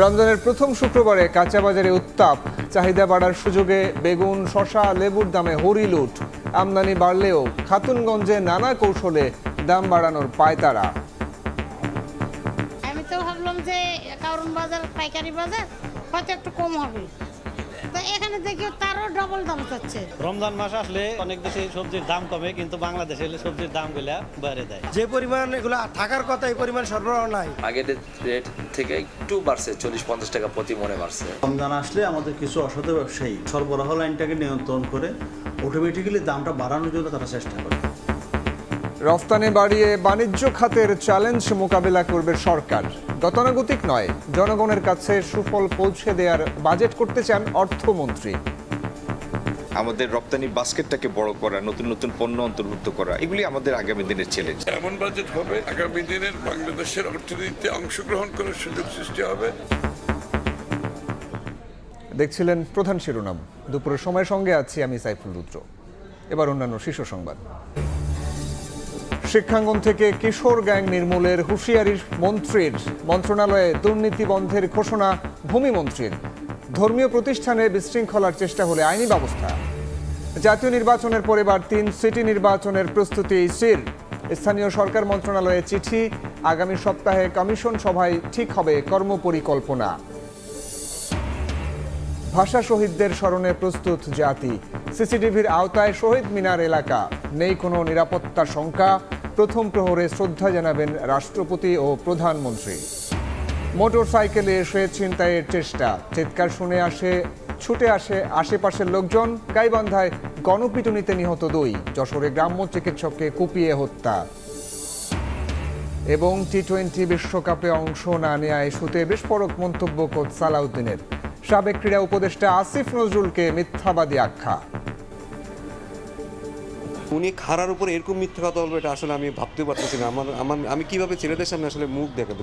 রমজানের প্রথম শুক্রবারে কাঁচা বাজারে উত্তাপ, চাহিদা বাড়ার সুযোগে বেগুন, শসা, লেবুর দামে হরিলুট। আমদানি বাড়লেও খাতুনগঞ্জে নানা কৌশলে দাম বাড়ানোর পায়তারা। আমি তো ভাবলাম যে কারণ বাজার পাইকারি বাজার হয়তো একটু কম হবে, তো এখানে দেখি তারও ডবল দাম চাচ্ছে। রমজান মাস আসলে অনেক দেশে সবজির দাম কমে, কিন্তু বাংলাদেশে এলে সবজির দামগুলা বেড়ে দেয়। যে পরিমাণ এগুলো থাকার কথা এই পরিমাণ সরবরাহ নাই। আগের রেট থেকে একটু বাড়ছে, 40-50 টাকা প্রতি মনে বাড়ছে। রমজান আসলে আমাদের কিছু অসাধু ব্যবসায়ী সরবরাহ লাইনটাকে নিয়ন্ত্রণ করে অটোমেটিক্যালি দামটা বাড়ানোর জন্য তারা চেষ্টা করে। রফতানি বাড়িয়ে বাণিজ্য খাতের চ্যালেঞ্জ মোকাবেলা করবে সরকার। গতানুগতিক নয়, জনগণের কাছে সুফল পৌঁছে দেওয়ার বাজেট করতে চান অর্থমন্ত্রী। আমাদের রপ্তানি বাস্কেটটাকে বড় করা, নতুন নতুন পণ্য অন্তর্ভুক্ত করা, এগুলি আমাদের আগামী দিনের চ্যালেঞ্জ। এমন বাজেট হবে আগামী দিনের বাংলাদেশের অর্থনীতিতে অংশগ্রহণ করার সুযোগ সৃষ্টি হবে। দেখছিলেন প্রধান শিরোনাম। দুপুরের সময়ের সঙ্গে আছি আমি সাইফুল রুদ্র। এবার অন্যান্য শীর্ষ সংবাদ। শিক্ষাঙ্গন থেকে কিশোর গ্যাং নির্মূলের হুঁশিয়ারি মন্ত্রীর, মন্ত্রণালয়ে দুর্নীতি বন্ধের ঘোষণা ভূমিমন্ত্রীর। ধর্মীয় প্রতিষ্ঠানে বিশৃঙ্খলার চেষ্টা হলে আইনি ব্যবস্থা। জাতীয় নির্বাচনের পর এবার 3 সিটি নির্বাচনের প্রস্তুতি ইসির। স্থানীয় সরকার মন্ত্রণালয়ে চিঠি, আগামী সপ্তাহে কমিশন সভায় ঠিক হবে কর্মপরিকল্পনা। ভাষা শহীদদের স্মরণে প্রস্তুত জাতি। সিসিটিভির আওতায় শহীদ মিনার এলাকা, নেই কোনো নিরাপত্তার শঙ্কা। প্রথম প্রহরে শ্রদ্ধা জানাবেন রাষ্ট্রপতি ও প্রধানমন্ত্রী। মোটর সাইকেলে এসে ছিনতাইয়ের চেষ্টা, চিৎকার শুনে ছুটে আসে আশেপাশের লোকজন। গাইবান্ধায় গণপিটুনিতে নিহত 2, যশোরে গ্রাম্য চিকিৎসককে কুপিয়ে হত্যা। এবং টি-20 বিশ্বকাপে অংশ না নেওয়া ইস্যুতে বিস্ফোরক মন্তব্য কোচ সালাউদ্দিনের। সাবেক ক্রীড়া উপদেষ্টা আসিফ নজরুলকে মিথ্যাবাদী আখ্যা। উনি খারার উপর এরকম মিথ্যা কথা বলবে, এটা আসলে আমি ভাবতেও পারতেছি না। আমি কিভাবে ছেলেদের সামনে আসলে মুখ দেখাবো।